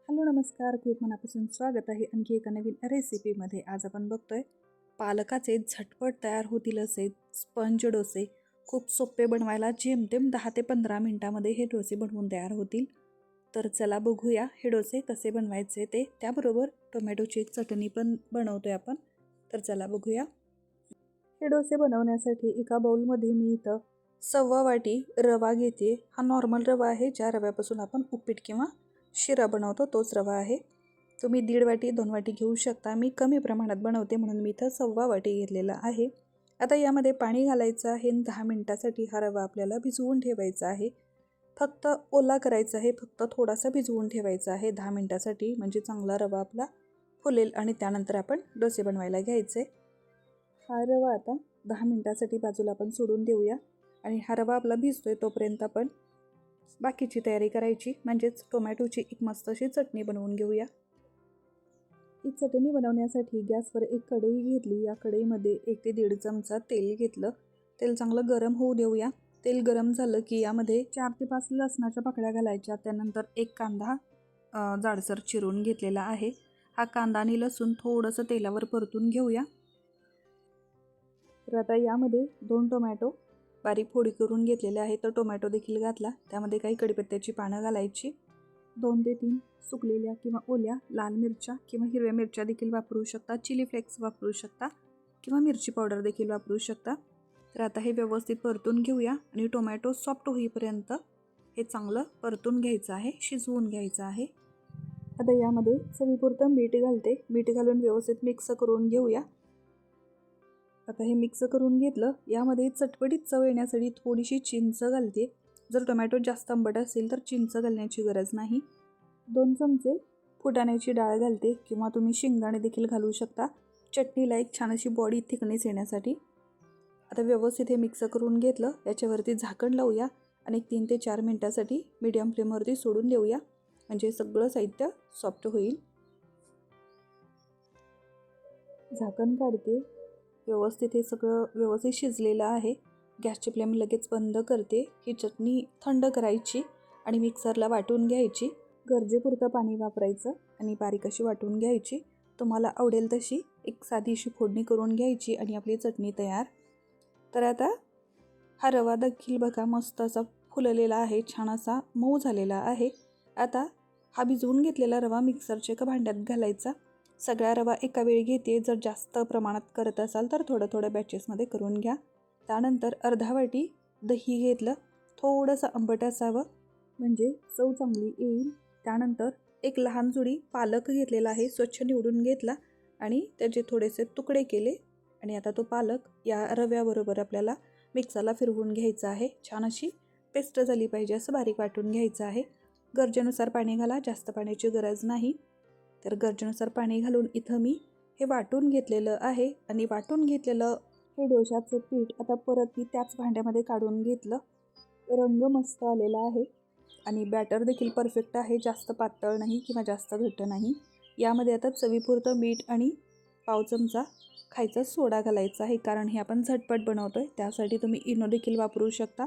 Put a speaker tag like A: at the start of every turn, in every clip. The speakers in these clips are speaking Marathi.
A: हॅलो नमस्कार, खूप मनापासून स्वागत आहे आणखी एका नवीन रेसिपीमध्ये. आज आपण बघतोय पालकाचे झटपट तयार होतील असे स्पंज डोसे. खूप सोपे बनवायला, जेमतेम 10 ते 15 मिनिटामध्ये हे डोसे बनवून तयार होतील. तर चला बघूया हे डोसे कसे बनवायचे ते. त्याबरोबर टोमॅटोची चटणी पण बनवतोय आपण. तर चला बघूया. हे डोसे बनवण्यासाठी एका बाउलमध्ये मी इथं 1/4 वाटी रवा घेते. हा नॉर्मल रवा आहे, ज्या रव्यापासून आपण उपीट किंवा शिरा बनवतो तोच रवा आहे. तुम्ही 1.5 वाटी 2 वाटी घेऊ शकता. मी कमी प्रमाणात बनवते म्हणून मी इथं 1/4 वाटी घेतलेला आहे. आता यामध्ये पाणी घालायचं आहे. 10 मिनिटासाठी हा रवा आपल्याला भिजवून ठेवायचा आहे. फक्त ओला करायचा आहे, फक्त थोडासा भिजवून ठेवायचा आहे 10 मिनिटासाठी, म्हणजे चांगला रवा आपला फुलेल आणि त्यानंतर आपण डोसे बनवायला घ्यायचे. हा रवा आता 10 मिनिटासाठी बाजूला आपण सोडून देऊया आणि हा रवा आपला भिजतोय तोपर्यंत आपण बाकीची तयारी करायची, म्हणजेच टोमॅटोची एक मस्त अशी चटणी बनवून घेऊया. ही चटणी बनवण्यासाठी गॅसवर एक कढई घेतली. या कढईमध्ये 1 ते 1.5 चमचा तेल घेतलं. तेल चांगलं गरम होऊ देऊया. तेल गरम झालं की यामध्ये 4 ते 5 लसणाच्या पाकळ्या घालायच्या. त्यानंतर एक कांदा जाडसर चिरून घेतलेला आहे. हा कांदा आणि लसूण थोडंसं तेलावर परतून घेऊया. तर आता यामध्ये 2 टोमॅटो बारीक फोडी करून घेतलेले आहे. तर टोमॅटो देखील घातला. त्यामध्ये काही कढीपत्त्याची पानं घालायची. 2 ते 3 सुकलेल्या किंवा ओल्या लाल मिरच्या किंवा हिरव्या मिरच्या देखील वापरू शकता. चिली फ्लेक्स वापरू शकता किंवा मिरची पावडर देखील वापरू शकता. तर आता हे व्यवस्थित परतून घेऊया आणि टोमॅटो सॉफ्ट होईपर्यंत हे चांगलं परतून घ्यायचं आहे, शिजवून घ्यायचं आहे. आता यामध्ये चवीपुरतं मीठ घालते. मीठ घालून व्यवस्थित मिक्स करून घेऊया. आता हे मिक्स करून घेतलं. यामध्ये चटपटीत चव येण्यासाठी थोडीशी चिंच घालते. जर टोमॅटो जास्त आंबट असेल तर चिंच घालण्याची गरज नाही. 2 चमचे फुटाण्याची डाळ घालते किंवा तुम्ही शेंगदाणे देखील घालू शकता, चटणीला एक छान अशी बॉडी थिकनेस येण्यासाठी. आता व्यवस्थित हे मिक्स करून घेतलं. याच्यावरती झाकण लावूया आणि 3 ते 4 मिनिटासाठी मीडियम फ्लेमवरती सोडून देऊया, म्हणजे सगळं साहित्य सॉफ्ट होईल. झाकण काढते. व्यवस्थित हे सगळं व्यवस्थित शिजलेलं आहे. गॅसची फ्लेम लगेच बंद करते. ही चटणी थंड करायची आणि मिक्सरला वाटून घ्यायची. गरजेपुरतं पाणी वापरायचं आणि बारीक अशी वाटून घ्यायची. तुम्हाला आवडेल तशी एक साधीशी फोडणी करून घ्यायची आणि आपली चटणी तयार. तर आता हा रवा देखील बघा मस्त असा फुललेला आहे, छान असा मऊ झालेला आहे. आता हा भिजवून घेतलेला रवा मिक्सरच्या एका भांड्यात घालायचा. सगळा रवा एका वेळी घेते. जर जास्त प्रमाणात करत असाल तर थोडं थोडं बॅचेसमध्ये करून घ्या. त्यानंतर अर्धा वाटी दही घेतलं. थोडंसं आंबट असावं म्हणजे चव चांगली येईल. त्यानंतर एक लहान जुडी पालक घेतलेला आहे, स्वच्छ निवडून घेतला आणि त्याचे थोडेसे तुकडे केले आणि आता तो पालक या रव्याबरोबर आपल्याला मिक्सरला फिरवून घ्यायचा आहे. छान अशी पेस्ट झाली पाहिजे, असं बारीक वाटून घ्यायचं आहे. गरजेनुसार पाणी घाला, जास्त पाण्याची गरज नाही. तर गरजेनुसार पाणी घालून इथं मी हे वाटून घेतलेलं आहे आणि वाटून घेतलेलं हे डोशाचं पीठ आता परत मी त्याच भांड्यामध्ये काढून घेतलं. रंग मस्त आलेला आहे आणि बॅटर देखील परफेक्ट आहे, जास्त पातळ नाही किंवा जास्त घट्ट नाही. यामध्ये आता चवीपुरतं मीठ आणि पाव चमचा खायचा सोडा घालायचा आहे, कारण हे आपण झटपट बनवतो आहे. त्यासाठी तुम्ही इनो देखील वापरू शकता.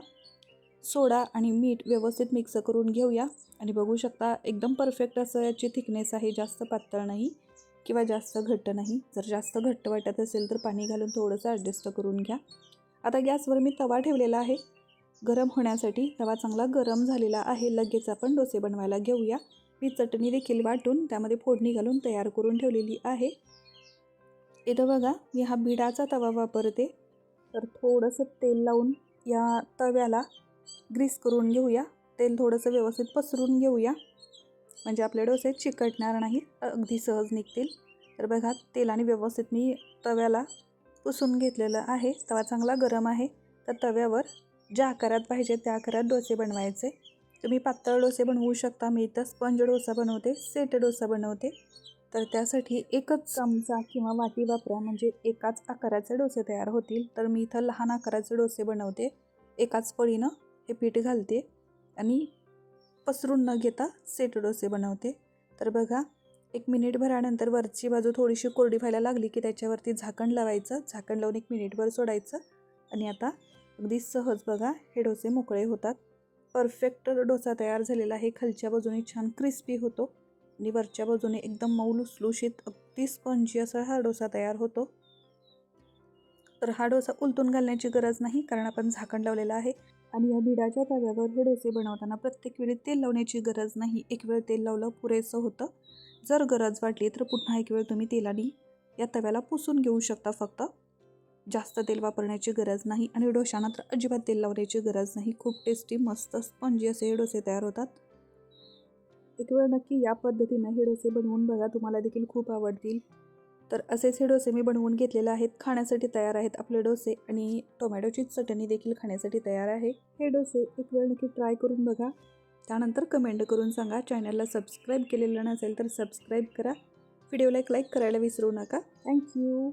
A: सोडा आणि मीठ व्यवस्थित मिक्स करून घेऊया आणि बघू शकता एकदम परफेक्ट असं याची थिकनेस आहे, जास्त पातळ नाही किंवा जास्त घट्ट नाही. जर जास्त घट्ट वाटत असेल तर पाणी घालून थोडंसं ॲडजस्ट करून घ्या. आता गॅसवर मी तवा ठेवलेला आहे गरम होण्यासाठी. तवा चांगला गरम झालेला आहे. लगेच आपण डोसे बनवायला घेऊया. मी चटणी देखील वाटून त्यामध्ये फोडणी घालून तयार करून ठेवलेली आहे. इथं बघा मी हा भिडाचा तवा वापरते. तर थोडंसं तेल लावून या तव्याला ग्रीस करून घेऊया. तेल थोडंसं व्यवस्थित पसरून घेऊया, म्हणजे आपले डोसे चिकटणार नाही, अगदी सहज निघतील. तर बघा तेलाने व्यवस्थित मी तव्याला पुसून घेतलेलं आहे. तवा चांगला गरम आहे. तर तव्यावर ज्या आकारात पाहिजे त्या आकारात डोसे बनवायचे. तुम्ही पातळ डोसे बनवू शकता. मी इथं स्पंज डोसा बनवते, सेट डोसा बनवते. तर त्यासाठी एकच चमचा किंवा वाटी वापरा, म्हणजे एकाच आकाराचे डोसे तयार होतील. तर मी इथं लहान आकाराचे डोसे बनवते. एकाच पळीनं हे पीठ घालते आणि पसरून न घेता सेट डोसे बनवते. तर बघा 1 मिनिटभरानंतर वरची बाजू थोडीशी कोरडी व्हायला लागली की त्याच्यावरती झाकण लावायचं. झाकण लावून 1 मिनिटभर सोडायचं आणि आता अगदी सहज बघा हे डोसे मोकळे होतात. परफेक्ट डोसा तयार झालेला आहे. खालच्या बाजूने छान क्रिस्पी होतो आणि वरच्या बाजूने एकदम मऊ लुसलुशीत अगदी स्पंजी असा हा डोसा तयार होतो. तर हा डोसा उलटून घालण्याची गरज नाही, कारण आपण झाकण लावलेलं आहे. आणि या भिडाच्या तव्यावर हे डोसे बनवताना प्रत्येक वेळी तेल लावण्याची गरज नाही. एक वेळ तेल लावलं पुरेसं होतं. जर गरज वाटली तर पुन्हा एक वेळ तुम्ही तेलाने या तव्याला पुसून घेऊ शकता. फक्त जास्त तेल वापरण्याची गरज नाही आणि डोशांना तर अजिबात तेल लावण्याची गरज नाही. खूप टेस्टी मस्त स्पंजी असे हे डोसे तयार होतात. एक वेळ नक्की या पद्धतीनं हे डोसे बनवून बघा, तुम्हाला देखील खूप आवडतील. तर असेच हे डोसे मी बनवून घेतलेले आहेत. खाण्यासाठी तयार आहेत आपले डोसे आणि टोमॅटोची चटणी देखील खाण्यासाठी तयार आहे. हे डोसे एक वेळ नक्की ट्राय करून बघा. त्यानंतर कमेंट करून सांगा. चॅनलला सबस्क्राईब केलेलं नसेल तर सबस्क्राईब करा. व्हिडिओला एक लाईक करायला विसरू नका. थँक्यू.